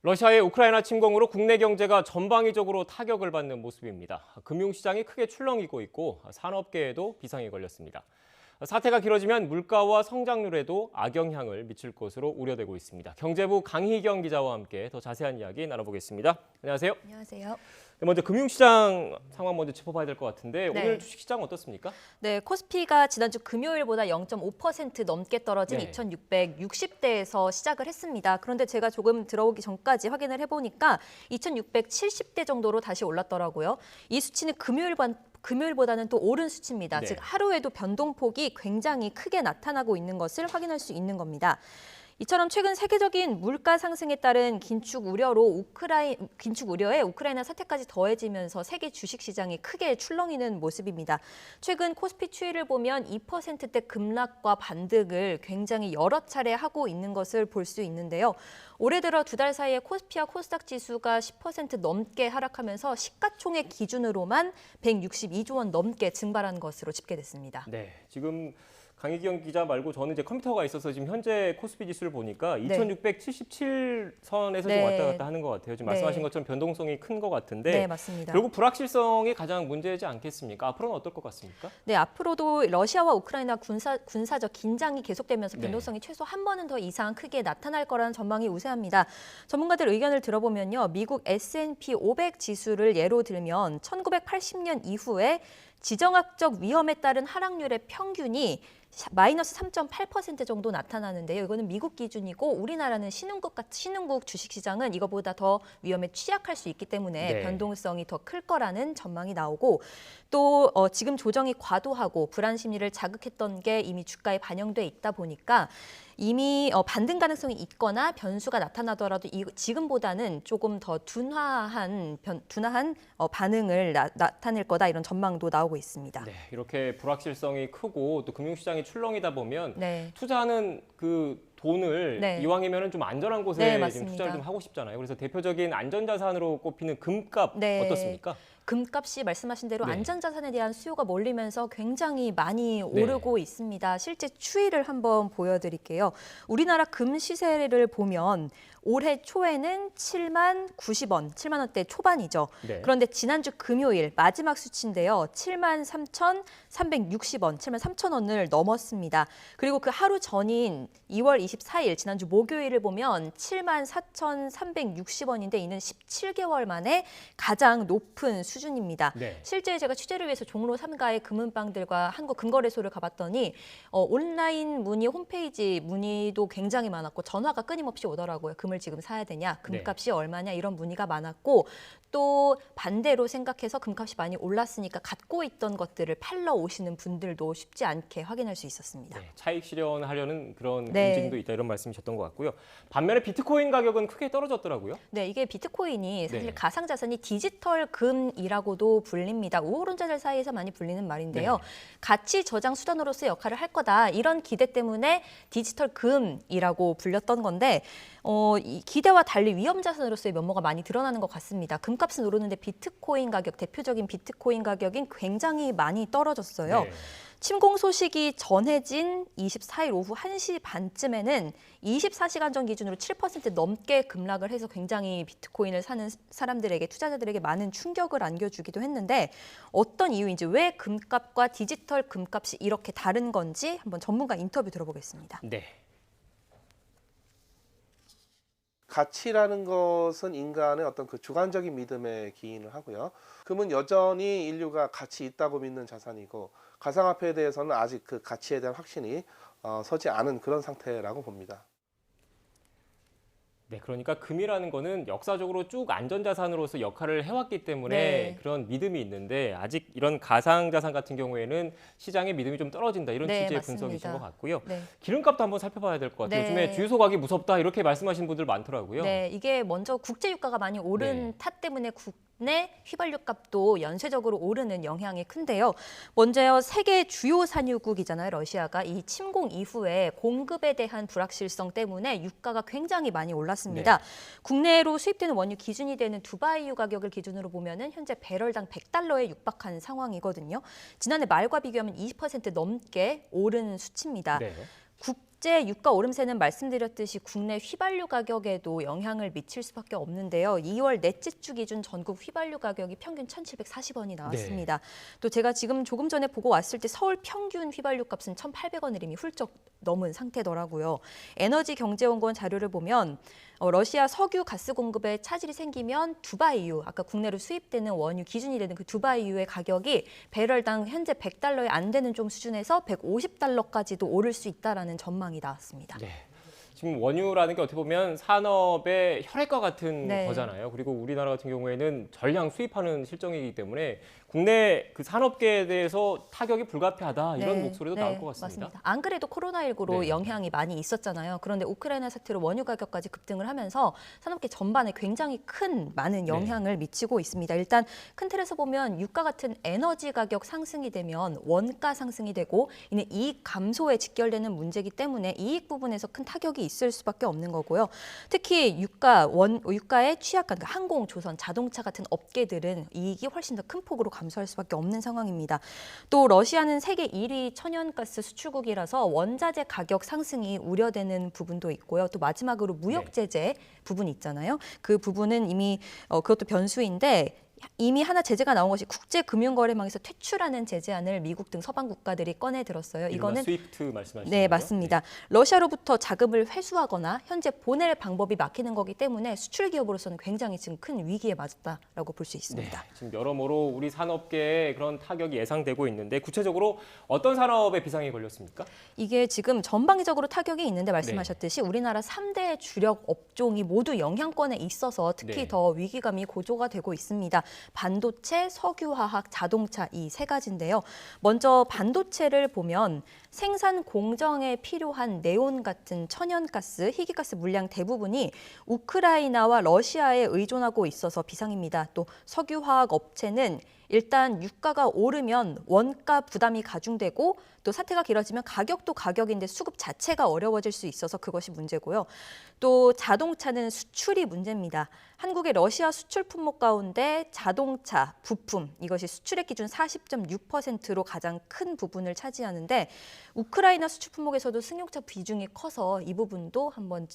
러시아의 우크라이나 침공으로 국내 경제가 전방위적으로 타격을 받는 모습입니다. 금융시장이 크게 출렁이고 있고 산업계에도 비상이 걸렸습니다. 사태가 길어지면 물가와 성장률에도 악영향을 미칠 것으로 우려되고 있습니다. 경제부 강희경 기자와 함께 더 자세한 이야기 나눠보겠습니다. 안녕하세요. 안녕하세요. 먼저 금융시장 상황 먼저 짚어봐야 될 것 같은데 네. 오늘 주식시장 어떻습니까? 네, 코스피가 지난주 금요일보다 0.5% 넘게 떨어진 네. 2660대에서 시작을 했습니다. 그런데 제가 조금 들어오기 전까지 확인을 해보니까 2670대 정도로 다시 올랐더라고요. 이 수치는 금요일보다는 또 오른 수치입니다. 네. 즉 하루에도 변동폭이 굉장히 크게 나타나고 있는 것을 확인할 수 있는 겁니다. 이처럼 최근 세계적인 물가 상승에 따른 긴축 우려에 우크라이나 사태까지 더해지면서 세계 주식시장이 크게 출렁이는 모습입니다. 최근 코스피 추이를 보면 2%대 급락과 반등을 굉장히 여러 차례 하고 있는 것을 볼 수 있는데요. 올해 들어 두 달 사이에 코스피와 코스닥 지수가 10% 넘게 하락하면서 시가총액 기준으로만 162조 원 넘게 증발한 것으로 집계됐습니다. 네, 지금 강희경 기자 말고 저는 이제 컴퓨터가 있어서 지금 현재 코스피 지수를 보니까 네. 2677선에서 좀 네. 왔다 갔다 하는 것 같아요. 지금 말씀하신 네. 것처럼 변동성이 큰 것 같은데 네, 맞습니다. 결국 불확실성이 가장 문제지 않겠습니까? 앞으로는 어떨 것 같습니까? 네, 앞으로도 러시아와 우크라이나 군사적 긴장이 계속되면서 네. 변동성이 최소 한 번은 더 이상 크게 나타날 거라는 전망이 우세합니다. 전문가들 의견을 들어보면요. 미국 S&P 500 지수를 예로 들면 1980년 이후에 지정학적 위험에 따른 하락률의 평균이 마이너스 3.8% 정도 나타나는데요. 이거는 미국 기준이고 우리나라는 신흥국 주식시장은 이거보다 더 위험에 취약할 수 있기 때문에 네. 변동성이 더 클 거라는 전망이 나오고 또 지금 조정이 과도하고 불안 심리를 자극했던 게 이미 주가에 반영돼 있다 보니까 이미 반등 가능성이 있거나 변수가 나타나더라도 지금보다는 조금 더 둔화한 반응을 나타낼 거다 이런 전망도 나오고 있습니다. 네, 이렇게 불확실성이 크고 또 금융시장이 출렁이다 보면 네. 투자하는 그 돈을 네. 이왕이면 좀 안전한 곳에 네, 지금 맞습니다. 투자를 좀 하고 싶잖아요. 그래서 대표적인 안전자산으로 꼽히는 금값 네. 어떻습니까? 금값이 말씀하신 대로 네. 안전자산에 대한 수요가 몰리면서 굉장히 많이 네. 오르고 있습니다. 실제 추이를 한번 보여드릴게요. 우리나라 금 시세를 보면 올해 초에는 7만 90원, 7만 원대 초반이죠. 네. 그런데 지난주 금요일 마지막 수치인데요. 7만 3,360원, 7만 3천 원을 넘었습니다. 그리고 그 하루 전인 2월 24일 지난주 목요일을 보면 7만 4,360원인데 이는 17개월 만에 가장 높은 수준입니다. 네. 실제 제가 취재를 위해서 종로 3가의 금은방들과 한국금거래소를 가봤더니 온라인 문의 홈페이지 문의도 굉장히 많았고 전화가 끊임없이 오더라고요. 금을 지금 사야 되냐, 금값이 얼마냐 이런 문의가 많았고 또 반대로 생각해서 금값이 많이 올랐으니까 갖고 있던 것들을 팔러 오시는 분들도 쉽지 않게 확인할 수 있었습니다. 네, 차익 실현하려는 그런 네. 움직임도 있다 이런 말씀이셨던 것 같고요. 반면에 비트코인 가격은 크게 떨어졌더라고요. 네, 이게 비트코인이 사실 네. 가상자산이 디지털 금이라고도 불립니다. 우호론자들 사이에서 많이 불리는 말인데요. 네. 가치 저장 수단으로서의 역할을 할 거다. 이런 기대 때문에 디지털 금이라고 불렸던 건데 이 기대와 달리 위험 자산으로서의 면모가 많이 드러나는 것 같습니다. 금값은 오르는데 비트코인 가격, 대표적인 비트코인 가격이 굉장히 많이 떨어졌어요. 네. 침공 소식이 전해진 24일 오후 1시 반쯤에는 24시간 전 기준으로 7% 넘게 급락을 해서 굉장히 비트코인을 사는 사람들에게, 투자자들에게 많은 충격을 안겨주기도 했는데 어떤 이유인지, 왜 금값과 디지털 금값이 이렇게 다른 건지 한번 전문가 인터뷰 들어보겠습니다. 네. 가치라는 것은 인간의 어떤 그 주관적인 믿음에 기인을 하고요. 금은 여전히 인류가 가치 있다고 믿는 자산이고 가상화폐에 대해서는 아직 그 가치에 대한 확신이 서지 않은 그런 상태라고 봅니다. 네, 그러니까 금이라는 거는 역사적으로 쭉 안전자산으로서 역할을 해왔기 때문에 네. 그런 믿음이 있는데 아직 이런 가상자산 같은 경우에는 시장의 믿음이 좀 떨어진다 이런 네, 취지의 맞습니다. 분석이신 것 같고요. 네. 기름값도 한번 살펴봐야 될 것 같아요. 네. 요즘에 주유소 가기 무섭다 이렇게 말씀하시는 분들 많더라고요. 네, 이게 먼저 국제 유가가 많이 오른 네. 탓 때문에 국내 휘발유 값도 연쇄적으로 오르는 영향이 큰데요. 먼저요, 세계 주요 산유국이잖아요, 러시아가. 이 침공 이후에 공급에 대한 불확실성 때문에 유가가 굉장히 많이 올랐습니다. 네. 국내로 수입되는 원유 기준이 되는 두바이유 가격을 기준으로 보면은 현재 배럴당 100달러에 육박한 상황이거든요. 지난해 말과 비교하면 20% 넘게 오른 수치입니다. 네. 국제 유가 오름세는 말씀드렸듯이 국내 휘발유 가격에도 영향을 미칠 수밖에 없는데요. 2월 넷째 주 기준 전국 휘발유 가격이 평균 1,740원이 나왔습니다. 또 제가 지금 조금 전에 보고 왔을 때 서울 평균 휘발유 값은 1,800원을 이미 훌쩍 넘은 상태더라고요. 에너지경제연구원 자료를 보면 러시아 석유 가스 공급에 차질이 생기면 두바이유, 아까 국내로 수입되는 원유 기준이 되는 그 두바이유의 가격이 배럴당 현재 100달러에 안 되는 좀 수준에서 150달러까지도 오를 수 있다라는 전망이 나왔습니다. 네. 지금 원유라는 게 어떻게 보면 산업의 혈액과 같은 네. 거잖아요. 그리고 우리나라 같은 경우에는 전량 수입하는 실정이기 때문에 국내 그 산업계에 대해서 타격이 불가피하다 이런 목소리도 나올 것 같습니다. 맞습니다. 안 그래도 코로나19로 네. 영향이 많이 있었잖아요. 그런데 우크라이나 사태로 원유 가격까지 급등을 하면서 산업계 전반에 굉장히 많은 영향을 미치고 있습니다. 일단 큰 틀에서 보면 유가 같은 에너지 가격 상승이 되면 원가 상승이 되고 이는 이익 감소에 직결되는 문제이기 때문에 이익 부분에서 큰 타격이 있을 수밖에 없는 거고요. 특히 유가에 취약한 그러니까 항공, 조선, 자동차 같은 업계들은 이익이 훨씬 더 큰 폭으로 감소할 수밖에 없는 상황입니다. 또 러시아는 세계 1위 천연가스 수출국이라서 원자재 가격 상승이 우려되는 부분도 있고요. 또 마지막으로 무역 제재 부분이 있잖아요. 그 부분은 이미 그것도 변수인데 이미 하나 제재가 나온 것이 국제금융거래망에서 퇴출하는 제재안을 미국 등 서방 국가들이 꺼내 들었어요. 이거는 스위프트 말씀하시는 네, 거죠? 맞습니다. 러시아로부터 자금을 회수하거나 현재 보낼 방법이 막히는 거기 때문에 수출 기업으로서는 굉장히 지금 큰 위기에 맞았다라고 볼 수 있습니다. 네, 지금 여러모로 우리 산업계에 그런 타격이 예상되고 있는데 구체적으로 어떤 산업에 비상이 걸렸습니까? 이게 지금 전방위적으로 타격이 있는데 말씀하셨듯이 우리나라 3대 주력 업종이 모두 영향권에 있어서 특히 더 위기감이 고조가 되고 있습니다. 반도체, 석유화학, 자동차 이 세 가지인데요. 먼저 반도체를 보면 생산 공정에 필요한 네온 같은 천연가스, 희귀가스 물량 대부분이 우크라이나와 러시아에 의존하고 있어서 비상입니다. 또 석유화학 업체는 일단 유가가 오르면 원가 부담이 가중되고 또 사태가 길어지면 가격도 가격인데 수급 자체가 어려워질 수 있어서 그것이 문제고요. 또 자동차는 수출이 문제입니다. 한국의 러시아 수출 품목 가운데 자동차, 부품 이것이 수출액 기준 40.6%로 가장 큰 부분을 차지하는데 우크라이나 수출 품목에서도 승용차 비중이 커서 이 부분도 한번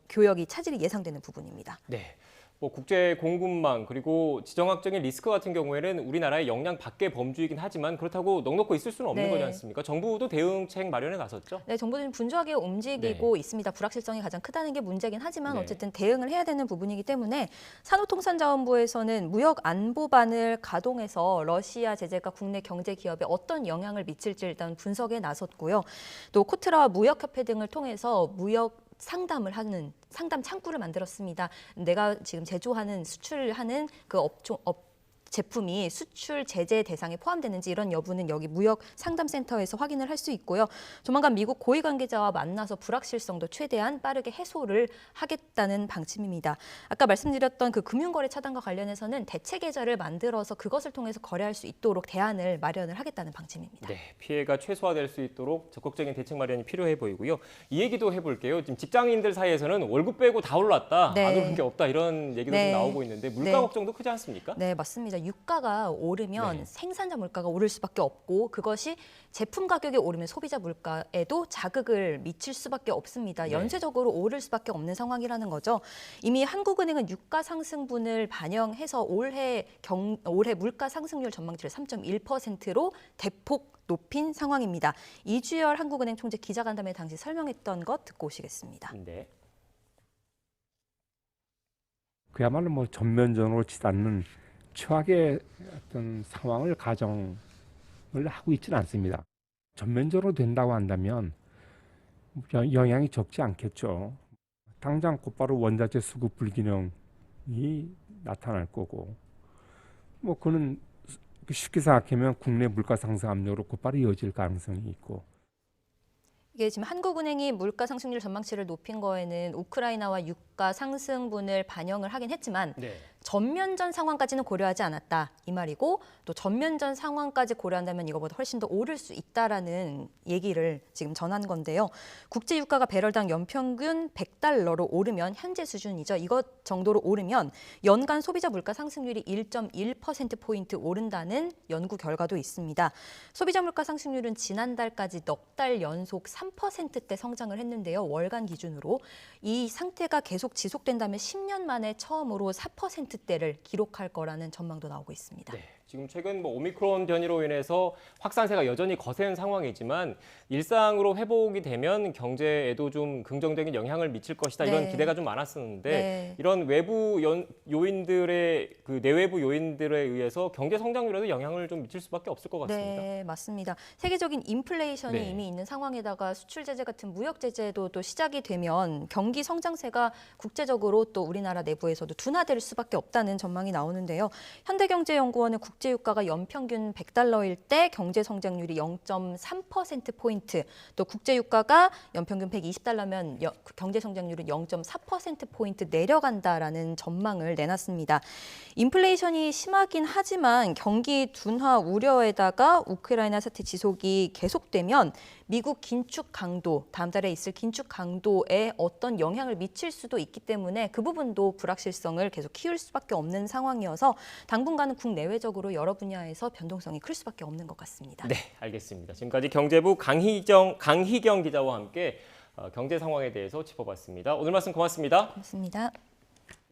교역이 차질이 예상되는 부분입니다. 네. 뭐 국제 공급망 그리고 지정학적인 리스크 같은 경우에는 우리나라의 역량 밖의 범주이긴 하지만 그렇다고 넉넉고 있을 수는 없는 거지 않습니까? 정부도 대응책 마련에 나섰죠? 네, 정부는 분주하게 움직이고 있습니다. 불확실성이 가장 크다는 게 문제긴 하지만 어쨌든 대응을 해야 되는 부분이기 때문에 산업통상자원부에서는 무역안보반을 가동해서 러시아 제재가 국내 경제 기업에 어떤 영향을 미칠지 일단 분석에 나섰고요. 또 코트라와 무역협회 등을 통해서 무역 상담을 하는 상담 창구를 만들었습니다. 내가 지금 제조하는 수출하는 그 제품이 수출 제재 대상에 포함되는지 이런 여부는 여기 무역 상담센터에서 확인을 할 수 있고요. 조만간 미국 고위 관계자와 만나서 불확실성도 최대한 빠르게 해소를 하겠다는 방침입니다. 아까 말씀드렸던 그 금융거래 차단과 관련해서는 대체 계좌를 만들어서 그것을 통해서 거래할 수 있도록 대안을 마련을 하겠다는 방침입니다. 네, 피해가 최소화될 수 있도록 적극적인 대책 마련이 필요해 보이고요. 이 얘기도 해볼게요. 지금 직장인들 사이에서는 월급 빼고 다 올랐다, 안 오른 게 없다 이런 얘기도 좀 나오고 있는데 물가 걱정도 크지 않습니까? 네, 맞습니다. 유가가 오르면 생산자 물가가 오를 수밖에 없고 그것이 제품 가격이 오르면 소비자 물가에도 자극을 미칠 수밖에 없습니다. 연쇄적으로 오를 수밖에 없는 상황이라는 거죠. 이미 한국은행은 유가 상승분을 반영해서 올해 물가 상승률 전망치를 3.1%로 대폭 높인 상황입니다. 이주열 한국은행 총재 기자간담회 당시 설명했던 것 듣고 오시겠습니다. 네. 그야말로 뭐 전면전으로 치닫는 최악의 어떤 상황을 가정을 하고 있지는 않습니다. 전면전으로 된다고 한다면 영향이 적지 않겠죠. 당장 곧바로 원자재 수급 불균형이 나타날 거고, 뭐 그는 쉽게 생각하면 국내 물가 상승 압력으로 곧바로 이어질 가능성이 있고. 이게 지금 한국은행이 물가 상승률 전망치를 높인 거에는 우크라이나와 유가 상승분을 반영을 하긴 했지만 전면전 상황까지는 고려하지 않았다 이 말이고 또 전면전 상황까지 고려한다면 이거보다 훨씬 더 오를 수 있다라는 얘기를 지금 전한 건데요. 국제 유가가 배럴당 연평균 100달러로 오르면 현재 수준이죠. 이것 정도로 오르면 연간 소비자 물가 상승률이 1.1%포인트 오른다는 연구 결과도 있습니다. 소비자 물가 상승률은 지난달까지 넉 달 연속 3%대 성장을 했는데요. 월간 기준으로 이 상태가 계속 지속된다면 10년 만에 처음으로 4%대를 기록할 거라는 전망도 나오고 있습니다. 네, 지금 최근 오미크론 변이로 인해서 확산세가 여전히 거센 상황이지만 일상으로 회복이 되면 경제에도 좀 긍정적인 영향을 미칠 것이다 이런 네. 기대가 좀 많았었는데 네. 이런 외부 요인들의 내외부 요인들에 의해서 경제 성장률에도 영향을 좀 미칠 수밖에 없을 것 같습니다. 네, 맞습니다. 세계적인 인플레이션이 네. 이미 있는 상황에다가 수출 제재 같은 무역 제재도 또 시작이 되면 경기 성장세가 국제적으로 또 우리나라 내부에서도 둔화될 수밖에 없다는 전망이 나오는데요. 현대경제연구원은 국제유가가 연평균 100달러일 때 경제 성장률이 0.3%포인트, 또 국제유가가 연평균 120달러면 경제 성장률은 0.4%포인트 내려간다라는 전망을 내놨습니다. 인플레이션이 심하긴 하지만 경기 둔화 우려에다가 우크라이나 사태 지속이 계속되면 미국 긴축 강도, 다음 달에 있을 긴축 강도에 어떤 영향을 미칠 수도 있기 때문에 그 부분도 불확실성을 계속 키울 수밖에 없는 상황이어서 당분간은 국내외적으로 여러 분야에서 변동성이 클 수밖에 없는 것 같습니다. 네, 알겠습니다. 지금까지 경제부 강희경 기자와 함께 경제 상황에 대해서 짚어봤습니다. 오늘 말씀 고맙습니다. 고맙습니다.